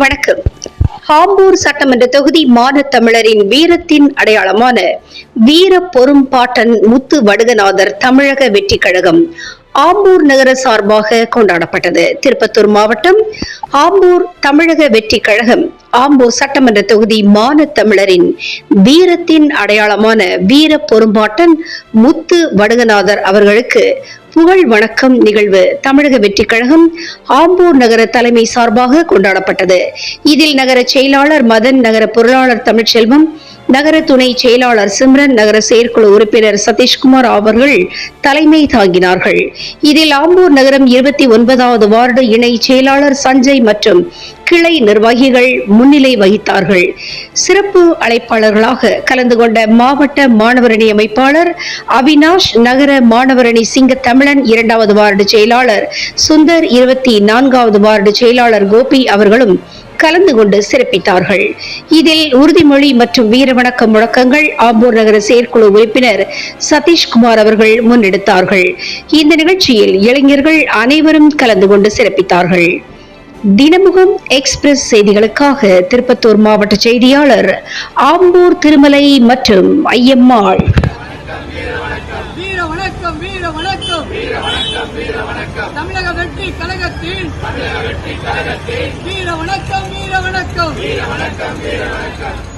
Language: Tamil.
வணக்கம். ஆம்பூர் சட்டமன்ற தொகுதி மானத்தமிழரின் வீரத்தின் அடையாளமான வீர பொறும்பாட்டன் முத்து வடுகநாதர் தமிழக வெற்றி கழகம் ஆம்பூர் நகர சார்பாக கொண்டாடப்பட்டது. திருப்பத்தூர் மாவட்டம் ஆம்பூர் தமிழக வெற்றி கழகம் ஆம்பூர் சட்டமன்ற தொகுதி மானத்தமிழரின் வீரத்தின் அடையாளமான வீர பொறும்பாட்டன் முத்து வடுகநாதர் அவர்களுக்கு புகழ் வணக்கம் நிகழ்வு தமிழக வெற்றி கழகம் ஆம்பூர் நகர தலைமை சார்பாக கொண்டாடப்பட்டது. இதில் நகர செயலாளர் மதன், நகர பொருளாளர் தமிழ்ச்செல்வம், நகர துணை செயலாளர் சிம்ரன், நகர செயற்குழு உறுப்பினர் சதீஷ்குமார் அவர்கள் தலைமை தாங்கினார்கள். இதில் ஆம்பூர் நகரம் 29வது வார்டு இணை செயலாளர் சஞ்சய் மற்றும் கிளை நிர்வாகிகள் முன்னிலை வகித்தார்கள். சிறப்பு அழைப்பாளர்களாக கலந்து கொண்ட மாவட்ட மாணவரணி அமைப்பாளர் அவினாஷ், நகர மாணவரணி சிங்க தமிழன், 2வது வார்டு செயலாளர் சுந்தர், 24வது வார்டு செயலாளர் கோபி அவர்களும் கலந்து கொண்டு சிறப்பித்தார்கள். இதில் உறுதிமொழி மற்றும் வீரவணக்க முழக்கங்கள் ஆம்பூர் நகர செயற்குழு உறுப்பினர் சதீஷ்குமார் அவர்கள் முன்னெடுத்தார்கள். இந்த நிகழ்ச்சியில் இளைஞர்கள் அனைவரும் கலந்து கொண்டு சிறப்பித்தார்கள். தினமுகம் எக்ஸ்பிரஸ் செய்திகளுக்காக திருப்பத்தூர் மாவட்ட செய்தியாளர் ஆம்பூர் திருமலை மற்றும் ஐயம்மாள். தமிழக வெற்றி கழகத்தின் வீர வணக்கம், வீர வணக்கம், வீர வணக்கம்.